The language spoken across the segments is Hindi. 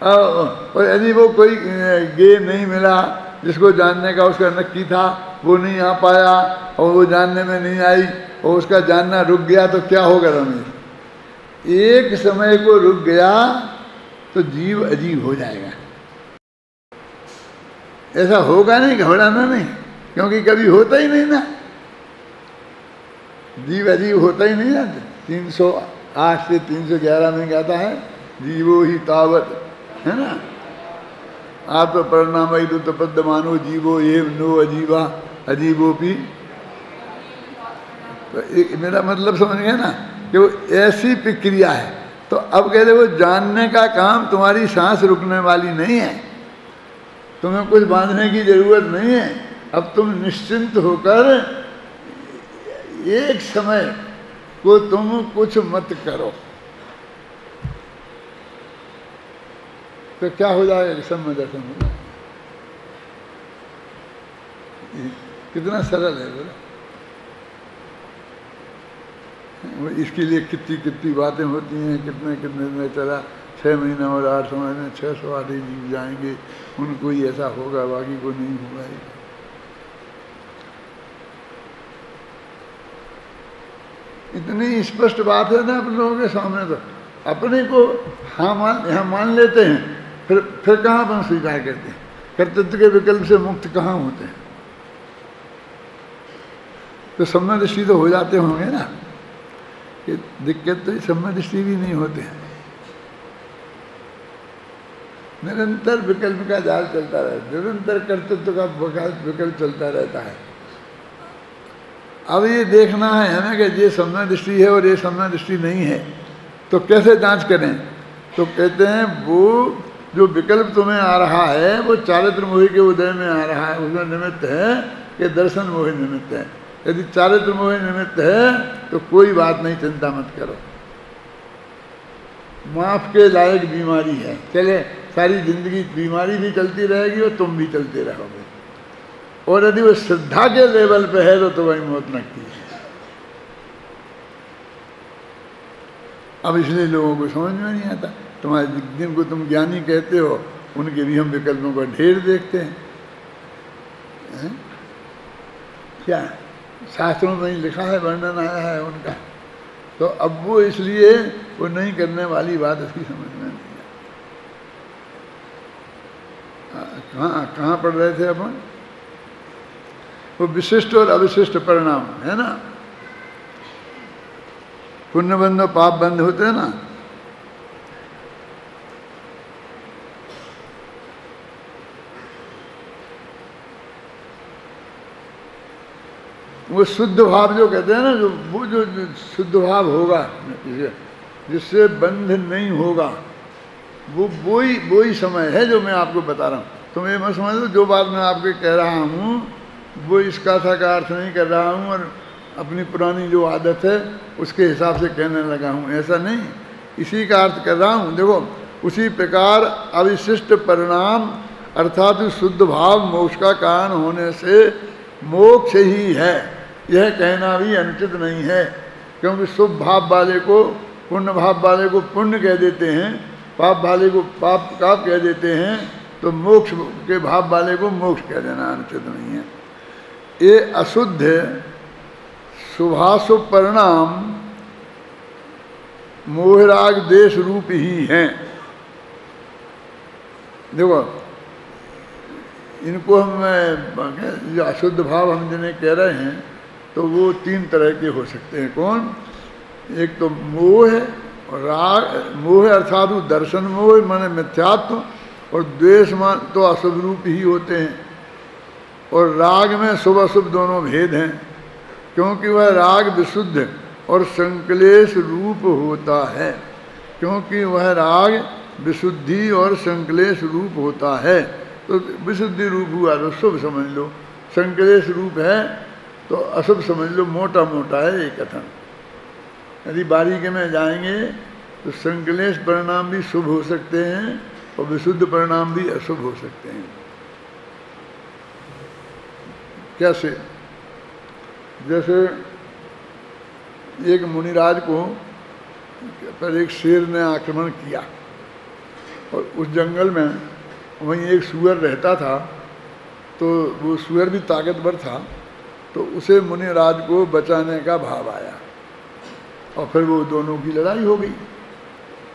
और यदि वो कोई गेम नहीं मिला जिसको जानने का उसका नक्की था, वो नहीं आ पाया और वो जानने में नहीं आई और उसका जानना रुक गया, तो क्या होगा रमेश? एक समय को रुक गया तो जीव अजीब हो जाएगा। ऐसा होगा नहीं, घबराना नहीं, क्योंकि कभी होता ही नहीं ना, जीव अजीब होता ही नहीं ना। 308 से 311 में कहता है जीवो ही तावत, है ना, आत्म परिणाम तपद मानो जीवो ये नो अजीबा अजीबोपी। तो मेरा मतलब समझ गए ना कि वो ऐसी प्रक्रिया है। तो अब कहते वो जानने का काम तुम्हारी सांस रुकने वाली नहीं है, तुम्हें कुछ बांधने की जरूरत नहीं है। अब तुम निश्चिंत होकर एक समय को तुम कुछ मत करो, तो क्या हो जाएगा? सम्य दर्शन हो जाएगा। कितना सरल है बोला। इसके लिए कितनी कितनी बातें होती हैं, कितने कितने में चला 6 महीने और 8 महीने 608 ही जीव जाएंगे, उनको ही ऐसा होगा, बाकी को नहीं होगा। इतनी स्पष्ट बात है ना अपन लोगों के सामने। तो अपने को हाँ मान लेते हैं, फिर कहाँ अपन स्वीकार करते हैं? कर्तृत्व के विकल्प से मुक्त कहाँ होते हैं? तो सम्य दृष्टि तो हो जाते होंगे ना। कि दिक्कत तो सम्य दृष्टि भी नहीं होते हैं, निरंतर विकल्प का जाल चलता रहता है, निरंतर कर्तृत्व का विकल्प चलता रहता है। अब ये देखना है हमें कि ये सम्य दृष्टि है और ये सम्य दृष्टि नहीं है, तो कैसे जांच करें? तो कहते हैं वो जो विकल्प तुम्हें आ रहा है वो चारित्र मोहि के उदय में आ रहा है, उसमें निमित्त है कि दर्शन मोहि निमित्त है। यदि चारित्र मोहि निमित्त है तो कोई बात नहीं, चिंता मत करो। माफ के लायक बीमारी है, चले सारी जिंदगी बीमारी भी चलती रहेगी और तुम भी चलते रहोगे। और यदि वो श्रद्धा के लेवल पे है तो तुम्हारी मौत नकती है। अब इसलिए लोगों को समझ में नहीं आता। तुम्हारे जिनको तुम ज्ञानी कहते हो उनके भी हम विकल्पों का ढेर देखते हैं, क्या शास्त्रों में लिखा है, वर्णन आया है उनका। तो अब वो इसलिए वो नहीं करने वाली बात इसकी समझ में नहीं है। कहाँ पढ़ रहे थे अपन? वो विशिष्ट और अविशिष्ट परिणाम है ना, पुण्य बंध और पाप बंध होते हैं ना। वो शुद्ध भाव जो कहते हैं ना, वो जो शुद्ध भाव होगा जिससे बंध नहीं होगा, वो ही समय है जो मैं आपको बता रहा हूँ। तुम ये मत समझ लो जो बात मैं आपको कह रहा हूँ वो इस कथा का अर्थ नहीं कर रहा हूँ और अपनी पुरानी जो आदत है उसके हिसाब से कहने लगा हूँ, ऐसा नहीं, इसी का अर्थ कर रहा हूँ। देखो उसी प्रकार अविशिष्ट परिणाम अर्थात शुद्ध भाव मोक्ष का कारण होने से मोक्ष ही है, यह कहना भी अनुचित नहीं है। क्योंकि शुभ भाव वाले को पुण्य भाव वाले को पुण्य कह देते हैं, पाप वाले को पाप कह देते हैं, तो मोक्ष के भाव वाले को मोक्ष कह देना अनुचित नहीं है। ये अशुद्ध शुभाशुभ परिणाम मोहराग देश रूप ही हैं। देखो इनको हम जो अशुद्ध भाव हम जिन्हें कह रहे हैं तो वो 3 तरह के हो सकते हैं। कौन? एक तो मोह और राग। मोह अर्थात दर्शन मोह माने मिथ्यात्व, और द्वेष मान तो अशुभ रूप ही होते हैं। और राग में शुभ अशुभ दोनों भेद हैं, क्योंकि वह राग विशुद्ध और संक्लेश रूप होता है। क्योंकि वह राग विशुद्धि और संक्लेश रूप होता है, तो विशुद्धि रूप हुआ तो शुभ समझ लो, संक्लेश रूप है तो अशुभ समझ लो। मोटा मोटा है ये कथन। यदि बारीकी में जाएंगे तो संक्लेश परिणाम भी शुभ हो सकते हैं और विशुद्ध परिणाम भी अशुभ हो सकते हैं। कैसे? जैसे एक मुनिराज को पर एक शेर ने आक्रमण किया और उस जंगल में वहीं एक सूअर रहता था, तो वो सूअर भी ताकतवर था, तो उसे मुनिराज को बचाने का भाव आया और फिर वो दोनों की लड़ाई हो गई।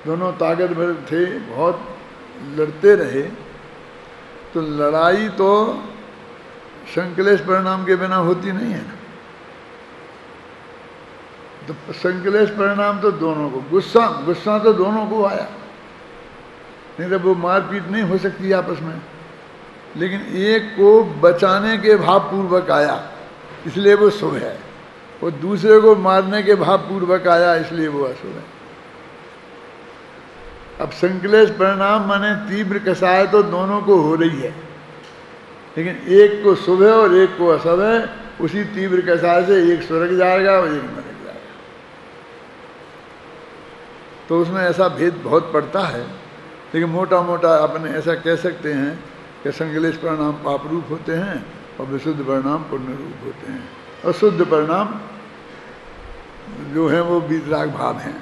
दोनों ताकतवर थे, बहुत लड़ते रहे। तो लड़ाई तो संकलेश परिणाम के बिना होती नहीं है ना। तो संकलेश परिणाम तो दोनों को, गुस्सा तो दोनों को आया, नहीं तो वो मारपीट नहीं हो सकती आपस में। लेकिन एक को बचाने के भाव पूर्वक आया, इसलिए वो शुभ है, और दूसरे को मारने के भाव पूर्वक आया, इसलिए वो अशुभ है। अब संकलेश परिणाम माने तीव्र कसाय तो दोनों को हो रही है, लेकिन एक को शुभ है और एक को अशुभ है। उसी तीव्र कसाय से एक स्वर्ग जाएगा और एक नरक जाएगा। तो उसमें ऐसा भेद बहुत पड़ता है, लेकिन मोटा मोटा अपने ऐसा कह सकते हैं कि संकलेश परिणाम पाप रूप होते हैं और विशुद्ध परिणाम पुण्य रूप होते हैं, और शुद्ध परिणाम जो है वो वीतराग भाव हैं।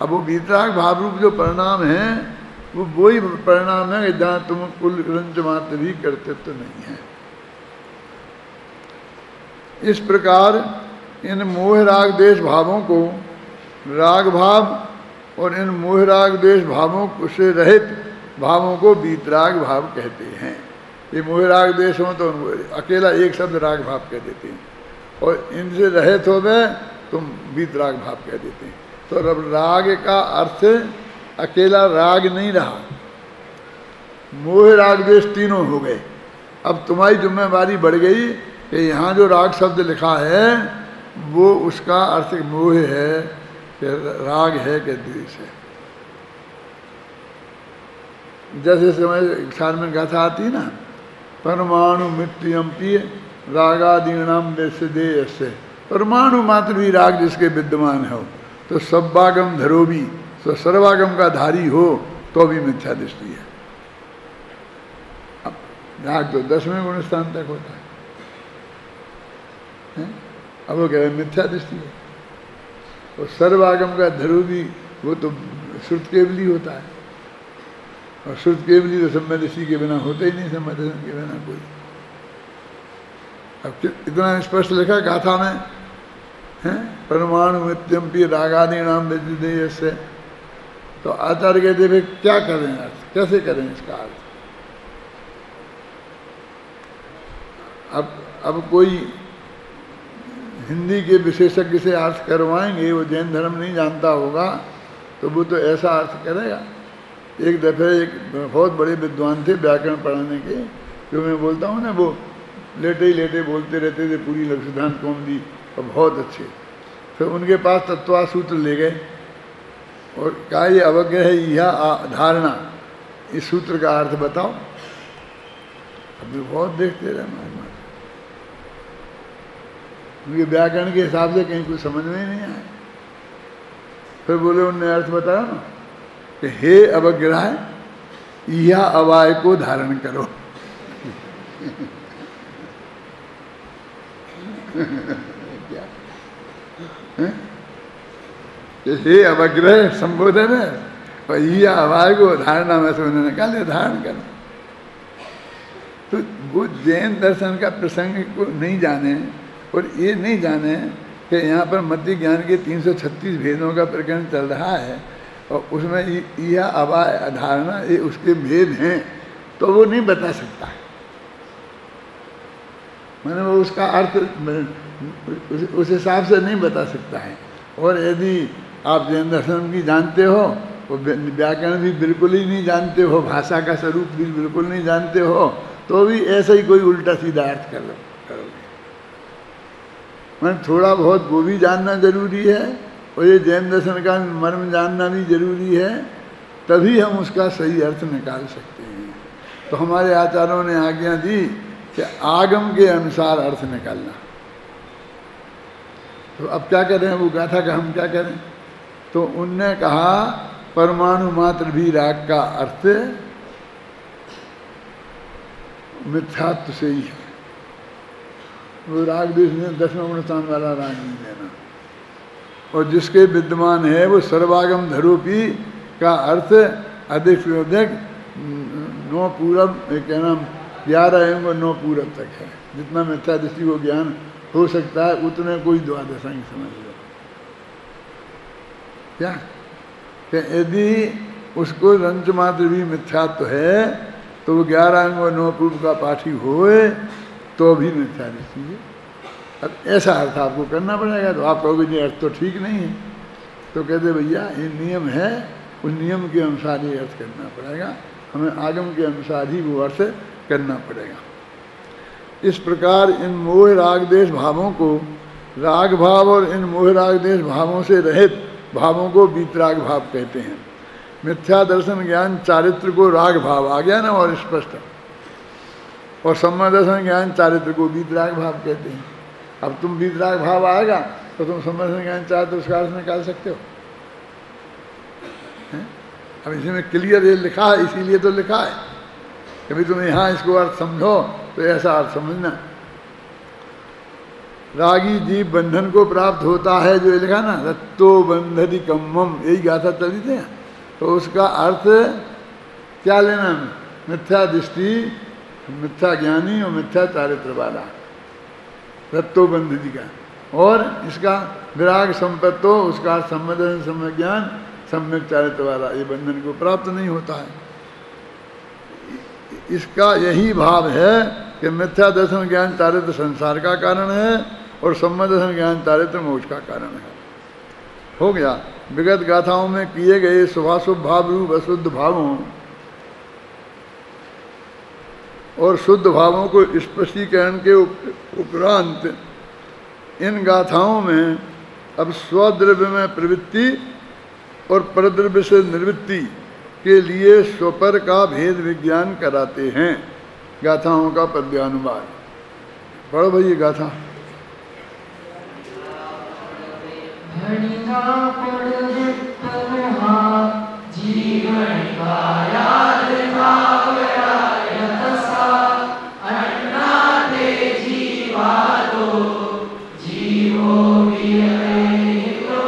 अब वो वीतराग भाव रूप जो परिणाम हैं, वो वही परिणाम है कि जहाँ तुम कुल रंच मात्र भी कर्तृत्व नहीं है। इस प्रकार इन मोह राग देश भावों को राग भाव और इन मोह राग देश भावों से रहित भावों को वीतराग भाव कहते हैं। ये मोह राग देश हो तो अकेला एक शब्द राग भाव कह देते हैं, और इनसे रहित हो गए तुम वीतराग भाव कह देते हैं। तो अब राग का अर्थ अकेला राग नहीं रहा, मोह राग देश तीनों हो गए। अब तुम्हारी जिम्मेवारी बढ़ गई कि यहाँ जो राग शब्द लिखा है वो उसका अर्थ मोह है कि राग है कि द्वेष है। जैसे समय क्षार में गाथा आती है ना, परमाणु मृत्युअम्पी रागादीनाम देश से, परमाणु मात्र भी राग जिसके विद्यमान हो तो सब्बागम धरो भी, तो सर्वागम का धारी हो तो भी मिथ्या दृष्टि है। अब राग तो 10वें गुण स्थान तक होता है? अब वो कह रहे मिथ्या दृष्टि है। और सर्वागम का धरो भी वो तो श्रुत केवली होता है, और श्रुत केवली तो सम्य ऋषि के बिना होता ही नहीं, सम्य दर्शन के बिना कोई। अब इतना स्पष्ट लिखा गाथा में है, परमाणु मृत्युम्पी रागादि नाम विद्युदेय से। तो आचार्य कहते भाई क्या करें अर्थ, कैसे करें इसका अर्थ। अब कोई हिंदी के विशेषज्ञ से अर्थ करवाएंगे, वो जैन धर्म नहीं जानता होगा, तो वो तो ऐसा अर्थ करेगा। एक दफ़े एक बहुत बड़े विद्वान थे व्याकरण पढ़ाने के, जो मैं बोलता हूँ ना, वो लेटे ही लेटे बोलते रहते थे पूरी लघु सिद्धांत कौमुदी, और बहुत अच्छे। फिर उनके पास तत्वा सूत्र ले गए और कहा ये अवज्ञ है यह धारणा, इस सूत्र का अर्थ बताओ। अभी बहुत देखते रहे महात्मा, उनके व्याकरण के हिसाब से कहीं कुछ समझ में ही नहीं आया। फिर बोले उनने अर्थ बताया ना कि हे अवग्रह यह अवाय को धारण करो। क्या हे अवग्रह संबोधन है, और यह अवाय को धारणा में से उन्होंने कहा धारण करो। तो वो जैन दर्शन का प्रसंग को नहीं जाने, और ये नहीं जाने कि यहाँ पर मध्य ज्ञान के 336 भेदों का प्रकरण चल रहा है, और उसमें यह अवाय धारणा ये उसके भेद हैं, तो वो नहीं बता सकता है। मैंने वो उसका अर्थ उस हिसाब से नहीं बता सकता है। और यदि आप जैन दर्शन भी जानते हो, वो व्याकरण भी बिल्कुल ही नहीं जानते हो, भाषा का स्वरूप भी बिल्कुल नहीं जानते हो, तो भी ऐसा ही कोई उल्टा सीधा अर्थ करोगे। मैंने थोड़ा बहुत वो भी जानना जरूरी है, और ये जैन दर्शन का मर्म जानना भी जरूरी है, तभी हम उसका सही अर्थ निकाल सकते हैं। तो हमारे आचार्यों ने आज्ञा दी कि आगम के अनुसार अर्थ निकालना। तो अब क्या करें, वो गाथा का हम क्या करें। तो उनने कहा परमाणु मात्र भी राग का अर्थ मिथ्यात्व से ही है। वो राग देश में 10वें गुण स्थान वाला राग नहीं देना, और जिसके विद्यमान है वो सर्वागम धरूपी का अर्थ अधिक से अधिक 9 पूरब क्या नाम 11 एवं 9 पूरब तक है। जितना मिथ्या दृष्टि को ज्ञान हो सकता है उतने कोई द्वादशांग समझ लो। क्या कि यदि उसको रंच मात्र भी मिथ्यात्व है तो वो 11 अंग और 9 पूर्व का पाठी होए तो भी मिथ्या दृष्टि है। अब ऐसा अर्थ आपको करना पड़ेगा। तो आप कहोगे ये अर्थ तो ठीक नहीं है, तो कहते भैया ये नियम है, उस नियम के अनुसार ये अर्थ करना पड़ेगा, हमें आगम के अनुसार ही वो अर्थ करना पड़ेगा। इस प्रकार इन मोह राग देश भावों को राग भाव और इन मोह राग देश भावों से रहित भावों को वीतराग भाव कहते हैं। मिथ्या दर्शन ज्ञान चारित्र को राग भाव आ गया ना और स्पष्ट, और सम्यक दर्शन ज्ञान चारित्र को वीतराग भाव कहते हैं। अब तुम वीतराग भाव आएगा तो तुम सम्यक दर्शन ज्ञान चारित्र उसका अर्थ निकाल सकते हो। अब इसमें क्लियर ये लिखा है, इसीलिए तो लिखा है कभी तुम यहाँ इसको अर्थ समझो तो ऐसा अर्थ समझना। रागी जीव बंधन को प्राप्त होता है, जो ये लिखा ना रत्तो बंधति कम्मम, यही गाथा चली थी। तो उसका अर्थ क्या लेना, मिथ्या दृष्टि, मिथ्या ज्ञानी और मिथ्या चारित्र वाला, रत्तो बंधति का। और इसका विराग संपत्तो, उसका सम्यक सम्यक ज्ञान सम्यक चारित्र वाला, ये बंधन को प्राप्त नहीं होता है। इसका यही भाव है कि मिथ्या दर्शन ज्ञान चारित्र संसार का कारण है और सम्यक दर्शन ज्ञान चारित्र मोक्ष का कारण है। हो गया। विगत गाथाओं में किए गए शुभाशुभ भाव रूप अशुद्ध भावों और शुद्ध भावों को स्पष्टीकरण के उपरांत इन गाथाओं में अब स्वद्रव्य में प्रवृत्ति और परद्रव्य से निवृत्ति के लिए स्वपर का भेद विज्ञान कराते हैं। गाथाओं का पद्यानुवाद पढ़ो भाई ये गाथा। जीवन का याद अन्ना दे जीवा दो जीवो विहितो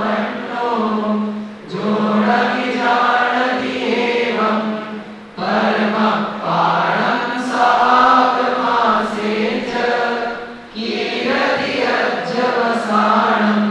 अन्नो जोड़ विजान दिएवं परम पाणं सहागमासे च कीरति अज्जवसाणम्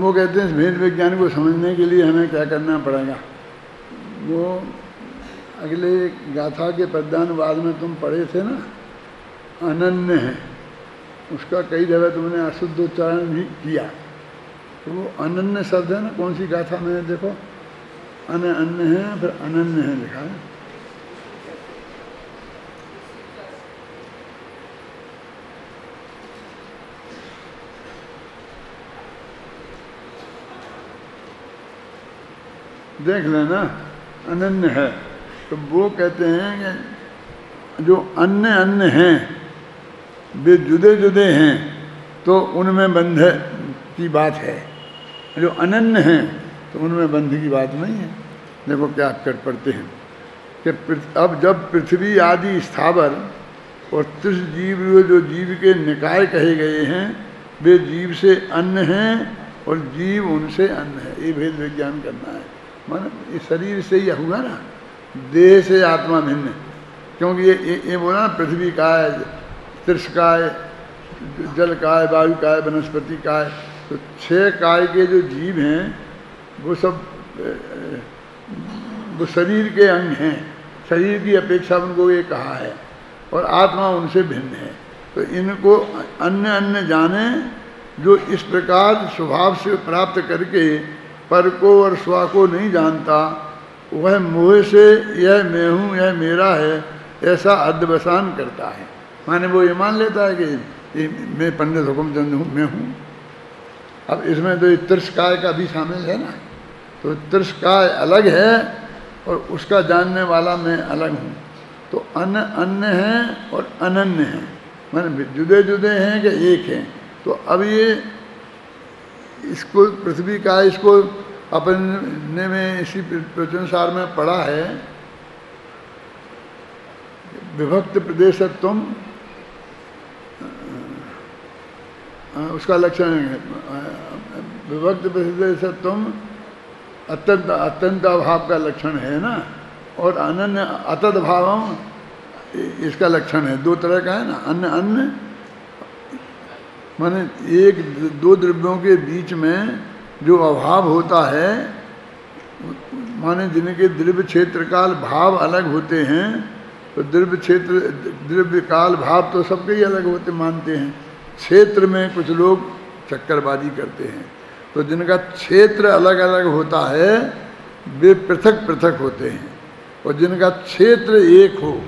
वो कहते हैं इस भेद विज्ञान को समझने के लिए हमें क्या करना पड़ेगा। वो अगले गाथा के पद्यानुवाद में तुम पढ़े थे ना, अनन्य है, उसका कई जगह तुमने अशुद्ध उच्चारण भी किया। तो वो अनन्य शब्द है ना, कौन सी गाथा में देखो, अन्य है फिर अनन्य है लिखा है। देख लेना, अनन्य है। तो वो कहते हैं कि जो अन्य अन्य हैं वे जुदे जुदे हैं तो उनमें बंध की बात है, जो अनन्य हैं तो उनमें बंध की बात नहीं है। देखो क्या कर पढ़ते हैं कि अब जब पृथ्वी आदि स्थावर और त्रिश जीव, जो जीव के निकाय कहे गए हैं, वे जीव से अन्य हैं और जीव उनसे अन्य है। ये भेद विज्ञान करना है। मान इस शरीर से ही हुआ ना, देह से आत्मा भिन्न, क्योंकि ये बोला ना पृथ्वी काय, त्रिश काय, जल काय, वायु काय, वनस्पति काय, तो 6 काय के जो जीव हैं वो सब वो शरीर के अंग हैं, शरीर की अपेक्षा उनको ये कहा है, और आत्मा उनसे भिन्न है। तो इनको अन्य अन्य जाने, जो इस प्रकार स्वभाव से प्राप्त करके पर को और स्व को नहीं जानता, वह मोह से यह मैं हूँ, यह मेरा है, ऐसा अध्यवसान करता है। माने वो ये मान लेता है कि मैं पंडित हुकुमचंद हूँ, मैं हूँ। अब इसमें तो तिरस्कार का भी शामिल है ना, तो तिरस्कार अलग है और उसका जानने वाला मैं अलग हूँ। तो अन्य हैं और अनन्य हैं, माने जुदे जुदे हैं कि एक हैं। तो अब ये इसको पृथ्वी का, इसको अपने में इसी प्रवचनसार में पढ़ा है, विभक्त प्रदेशत्वम उसका लक्षण है, विभक्त प्रदेशत्वम अत्यंत अभाव का लक्षण है ना, और अनन्य अतद भावम इसका लक्षण है। दो तरह का है ना, अन्य माने एक दो द्रव्यों के बीच में जो अभाव होता है, माने जिनके द्रव्य क्षेत्र काल भाव अलग होते हैं, तो द्रव्य क्षेत्र द्रव्य काल भाव तो सबके ही अलग होते मानते हैं। क्षेत्र में कुछ लोग चक्करबाजी करते हैं, तो जिनका क्षेत्र अलग अलग होता है वे पृथक पृथक होते हैं, और जिनका क्षेत्र एक हो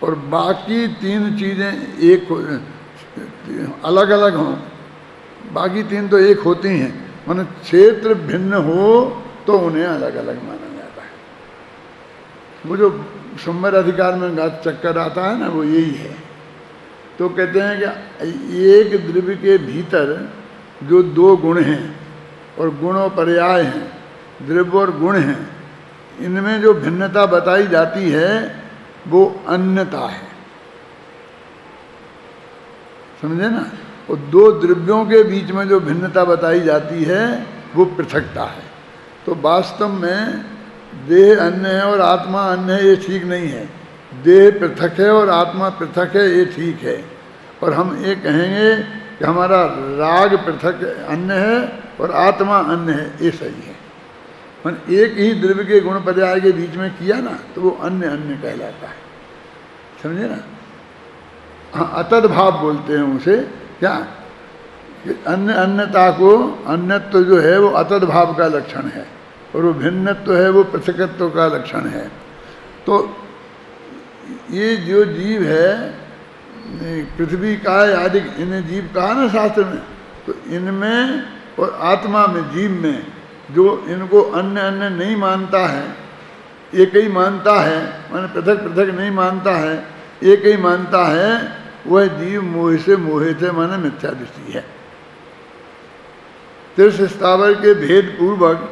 और बाकी तीन चीज़ें एक हो, अलग अलग हों, बाकी तीन तो एक होती हैं, माने क्षेत्र भिन्न हो तो उन्हें अलग अलग माना जाता है। वो जो संवर अधिकार में चक्कर आता है ना, वो यही है। तो कहते हैं कि एक द्रव्य के भीतर जो दो गुण हैं और गुण और पर्याय हैं, द्रव्य और गुण हैं, इनमें जो भिन्नता बताई जाती है वो अन्यता है, समझे ना। और दो द्रव्यों के बीच में जो भिन्नता बताई जाती है वो पृथकता है। तो वास्तव में देह अन्य है और आत्मा अन्य है, ये ठीक नहीं है। देह पृथक है और आत्मा पृथक है, ये ठीक है। और हम ये कहेंगे कि हमारा राग पृथक अन्य है और आत्मा अन्य है, ये सही है। मन एक ही द्रव्य के गुण पर्याय के बीच में किया ना, तो वो अन्य अन्य कहलाता है, समझे ना। हाँ, अतद भाव बोलते हैं उसे, क्या कि अन्य अन्यता को, अन्यत्व जो है वो अतद भाव का लक्षण है, और वो भिन्नत्व है वो पृथकत्व का लक्षण है। तो ये जो जीव है, पृथ्वी का आदि, इन्हें जीव कहा ना शास्त्र में, तो इनमें और आत्मा में, जीव में, जो इनको अन्य अन्य नहीं मानता है, एक ही मानता है, माने पृथक पृथक नहीं मानता है, एक ही मानता है, वह जीव मोह से मोहित है, माने मिथ्या दृष्टि है। तीर्थ स्थावर के भेद पूर्वक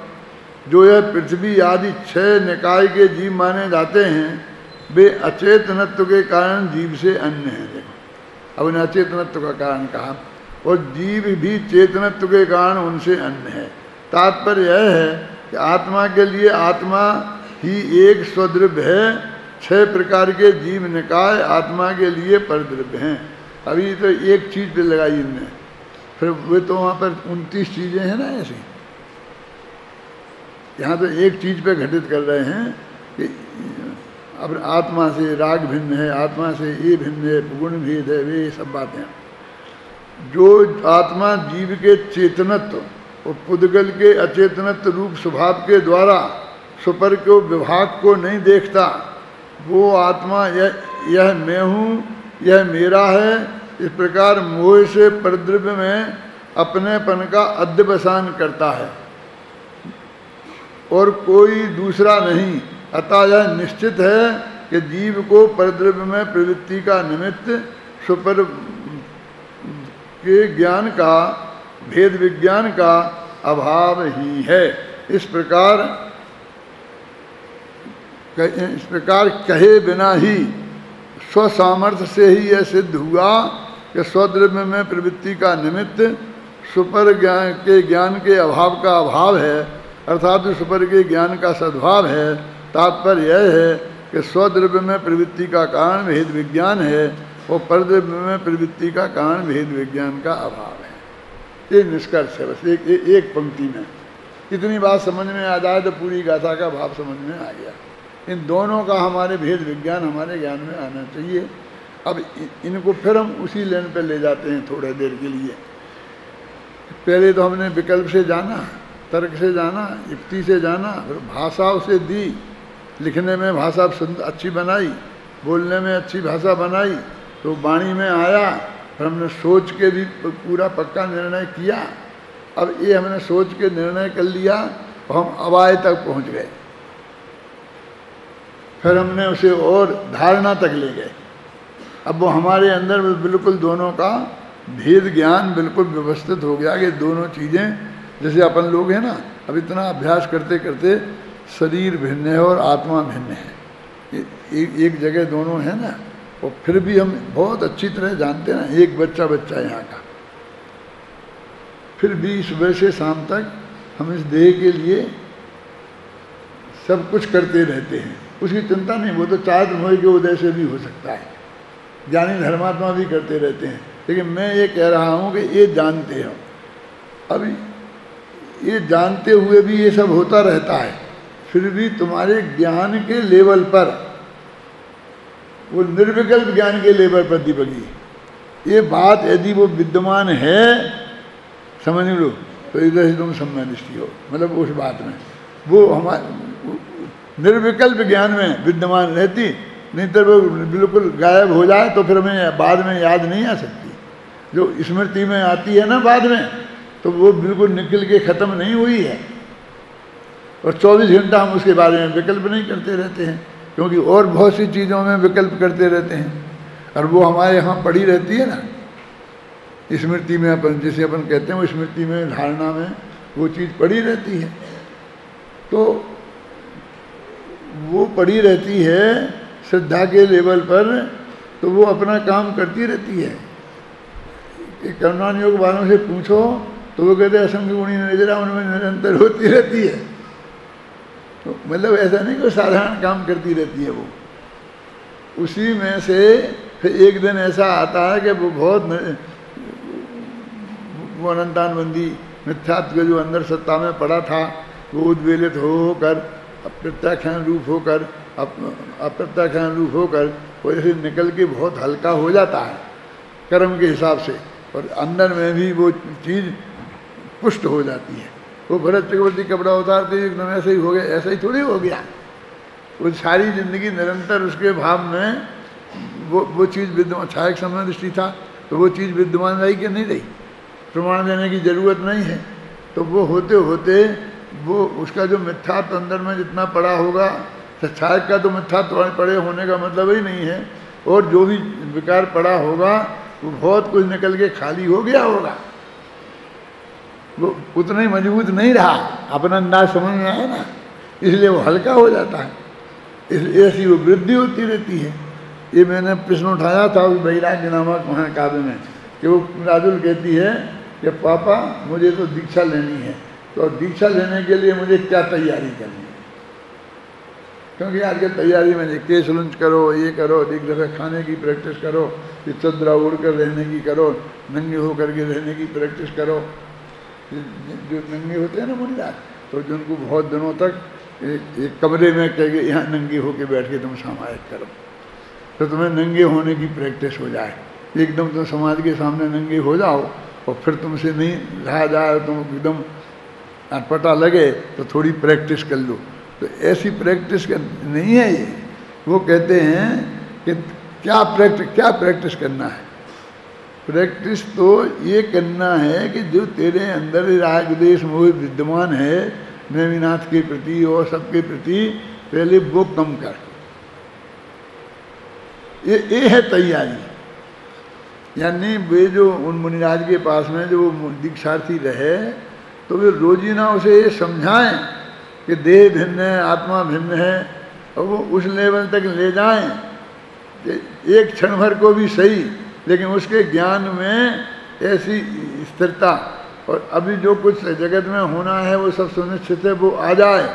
जो यह पृथ्वी आदि 6 निकाय के जीव माने जाते हैं, वे अचेतनत्व के कारण जीव से अन्य हैं। देखो, अब उन्हें अचेतनत्व का कारण कहा, और जीव भी चेतनत्व के कारण उनसे अन्य है। तात्पर्य यह है कि आत्मा के लिए आत्मा ही एक स्वद्रव्य है, 6 प्रकार के जीव निकाय आत्मा के लिए परद्रव्य हैं। अभी तो एक चीज़ पे लगाई इनने, फिर वे तो वहाँ पर 29 चीज़ें हैं ना ऐसी। यहाँ तो एक चीज़ पे घटित कर रहे हैं कि अब आत्मा से राग भिन्न है, आत्मा से ये भिन्न है, गुण भेद है, वे सब बातें। जो आत्मा जीव के चेतनत्व और पुद्गल के अचेतनत्व रूप स्वभाव के द्वारा सुपर को विभाग को नहीं देखता, वो आत्मा यह मैं हूँ, यह मेरा है, इस प्रकार मोह से परद्रव्य में अपनेपन का अध्यवसान करता है और कोई दूसरा नहीं। अतः यह निश्चित है कि जीव को परद्रव्य में प्रवृत्ति का निमित्त सुपर के ज्ञान का, भेद विज्ञान का अभाव ही है। इस प्रकार कहे बिना ही स्वसामर्थ्य से ही यह सिद्ध हुआ कि स्वद्रव्य में प्रवृत्ति का निमित्त सुपर ज्ञान के अभाव का अभाव है, अर्थात सुपर के ज्ञान का सद्भाव है। तात्पर्य यह है कि स्वद्रव्य में प्रवृत्ति का कारण भेद विज्ञान है और परद्रव्य में प्रवृत्ति का कारण भेद विज्ञान का अभाव है। ये निष्कर्ष है बस एक पंक्ति में। इतनी बात समझ में आ जाए तो पूरी गाथा का भाव समझ में आ गया। इन दोनों का हमारे भेद विज्ञान हमारे ज्ञान में आना चाहिए। अब इनको फिर हम उसी लेन पर ले जाते हैं थोड़ी देर के लिए। पहले तो हमने विकल्प से जाना, तर्क से जाना, युक्ति से जाना, फिर भाषा उसे दी, लिखने में भाषा अच्छी बनाई, बोलने में अच्छी भाषा बनाई, तो वाणी में आया। फिर हमने सोच के भी पूरा पक्का निर्णय किया। अब ये हमने सोच के निर्णय कर लिया और हम अवाय तक पहुंच गए। फिर हमने उसे और धारणा तक ले गए। अब वो हमारे अंदर बिल्कुल दोनों का भेद ज्ञान बिल्कुल व्यवस्थित हो गया कि दोनों चीज़ें, जैसे अपन लोग हैं ना, अब इतना अभ्यास करते करते शरीर भिन्न है और आत्मा भिन्न है, एक जगह दोनों है ना, और फिर भी हम बहुत अच्छी तरह जानते हैं ना, एक बच्चा यहाँ का, फिर भी सुबह से शाम तक हम इस देह के लिए सब कुछ करते रहते हैं। उसकी चिंता नहीं, वो तो चाँद मोह के उदय से भी हो सकता है, ज्ञानी धर्मात्मा भी करते रहते हैं। लेकिन मैं ये कह रहा हूँ कि ये जानते हो, अभी ये जानते हुए भी ये सब होता रहता है, फिर भी तुम्हारे ज्ञान के लेवल पर, वो निर्विकल्प ज्ञान के लेवल पर दीपकी, ये बात यदि वो विद्यमान है, समझ लो, तो इधर से तुम सम्मानिष्ठी हो, मतलब उस बात में वो हमारे निर्विकल्प ज्ञान में विद्यमान रहती, नहीं तो वो बिल्कुल गायब हो जाए तो फिर हमें बाद में याद नहीं आ सकती। जो स्मृति में आती है ना बाद में, तो वो बिल्कुल निकल के ख़त्म नहीं हुई है, और 24 घंटा हम उसके बारे में विकल्प नहीं करते रहते हैं, क्योंकि और बहुत सी चीज़ों में विकल्प करते रहते हैं, और वो हमारे यहाँ पड़ी रहती है ना स्मृति में। अपन जिसे अपन कहते हैं वो स्मृति में, धारणा में वो चीज़ पड़ी रहती है, तो वो पड़ी रहती है श्रद्धा के लेवल पर, तो वो अपना काम करती रहती है। कर्मकांड योग वालों से पूछो तो वो कहते हैं असंख्य गुणी नजरा उनमें निरंतर होती रहती है। तो मतलब ऐसा नहीं कि साधारण काम करती रहती है, वो उसी में से फिर एक दिन ऐसा आता है कि वो बहुत वो अनंतानबंदी मिथ्यात्व जो अंदर सत्ता में पड़ा था, वो उद्वेलित होकर अप्रत्याख्यान रूप होकर अप्रत्याख्यान रूप होकर वो ऐसे निकल के बहुत हल्का हो जाता है कर्म के हिसाब से, और अंदर में भी वो चीज़ पुष्ट हो जाती है। वो भरत चक्रवर्ती कपड़ा उतारते एकदम ऐसे ही हो गया, ऐसा ही थोड़ी हो गया, वो सारी जिंदगी निरंतर उसके भाव में वो चीज़ विद्यमान, छायक समय दृष्टि था तो वो चीज़ विद्यमान रही कि नहीं रही, प्रमाण देने की जरूरत नहीं है। तो वो होते होते वो उसका जो मिथ्यात्व अंदर में जितना पड़ा होगा, छायक का तो मिथ्यात्व पड़े होने का मतलब ही नहीं है, और जो भी विकार पड़ा होगा वो बहुत कुछ निकल के खाली हो गया होगा, वो उतना ही मजबूत नहीं रहा, अपना अंदाज समझ में आया ना, इसलिए वो हल्का हो जाता है, इसलिए ऐसी वो वृद्धि होती रहती है। ये मैंने प्रश्न उठाया था उस वैराग्य नामक महाकाव्य में, कि वो राजुल कहती है कि पापा मुझे तो दीक्षा लेनी है, तो दीक्षा लेने के लिए मुझे क्या तैयारी करनी है, क्योंकि आज के तैयारी में केस लुंच करो, ये करो, एक दफ़े खाने की प्रैक्टिस करो, ये चंद्रा उड़ कर रहने की करो, नंगे होकर के रहने की प्रैक्टिस करो। जो नंगे होते हैं ना मुनिराज, तो जिनको बहुत दिनों तक एक कमरे में कह के यहाँ नंगे होके बैठ के तुम समाहित करो, तो तुम्हें नंगे होने की प्रैक्टिस हो जाए, एकदम तुम समाज के सामने नंगे हो जाओ, और फिर तुमसे नहीं रहा जाए, तुम एकदम अटपटा लगे तो थोड़ी प्रैक्टिस कर लो। तो ऐसी प्रैक्टिस नहीं है ये, वो कहते हैं कि क्या प्रैक्टिस करना है, प्रैक्टिस तो ये करना है कि जो तेरे अंदर राग द्वेष मोह विद्यमान है नेमिनाथ के प्रति और सबके प्रति, पहले वो कम कर, ये है तैयारी। यानी वे जो उन मुनिराज के पास में जो दीक्षार्थी रहे, तो वे रोजीना उसे ये समझाएं कि देह भिन्न है, आत्मा भिन्न है, और वो उस लेवल तक ले जाएं कि एक क्षण भर को भी सही, लेकिन उसके ज्ञान में ऐसी स्थिरता, और अभी जो कुछ जगत में होना है वो सब सुनिश्चित है, वो आ जाए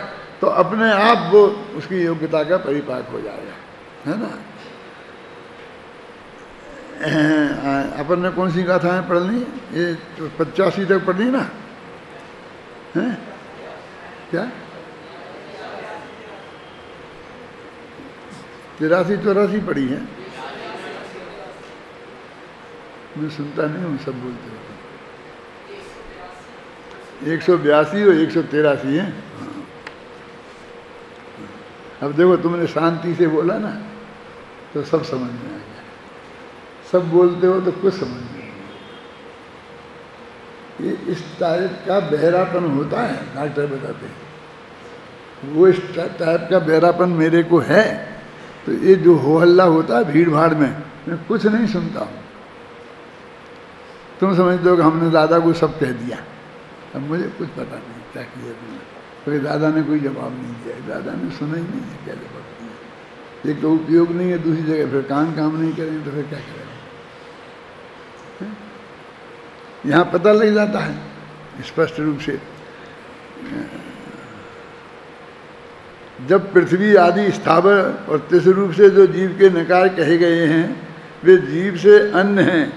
तो अपने आप वो उसकी योग्यता का परिपाक हो जाएगा, है ना। अपन ने कौन सी गाथाएं पढ़ ली, ये 85 तक पढ़ ली ना, है क्या 83-84 पढ़ी है, मैं सुनता नहीं हूँ, सब बोलते हो। 182 और 183 है। अब देखो तुमने शांति से बोला ना तो सब समझ में आ गया, सब बोलते हो तो कुछ समझ में नहीं। ये इस टाइप का बहरापन होता है, डॉक्टर बताते हैं। वो इस टाइप का बहरापन मेरे को है, तो ये जो हो हल्ला होता है भीड़ भाड़ में, मैं कुछ नहीं सुनता हूँ। तुम समझते हो कि हमने दादा को सब कह दिया, अब मुझे कुछ पता नहीं क्या किया तुमने, क्योंकि दादा ने कोई जवाब नहीं दिया, दादा ने सुना ही नहीं है क्या जवाब दिया। एक तो उपयोग नहीं है, दूसरी जगह फिर कान काम नहीं करेंगे तो फिर क्या करेंगे। यहाँ पता लग जाता है स्पष्ट रूप से, जब पृथ्वी आदि स्थावर और तिस रूप से जो जीव के नकार कहे गए हैं वे जीव से अन्न हैं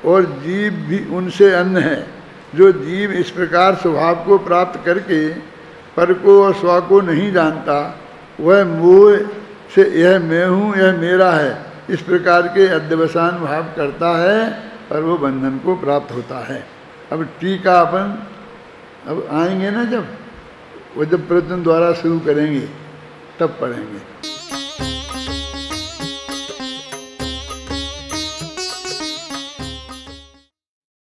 और जीव भी उनसे अन्न है। जो जीव इस प्रकार स्वभाव को प्राप्त करके पर को और स्व को नहीं जानता, वह मोह से यह मैं हूँ यह मेरा है इस प्रकार के अध्यवसान भाव करता है और वो बंधन को प्राप्त होता है। अब टीका अपन अब आएंगे ना, जब वो जब प्रयत्न द्वारा शुरू करेंगे तब पढ़ेंगे।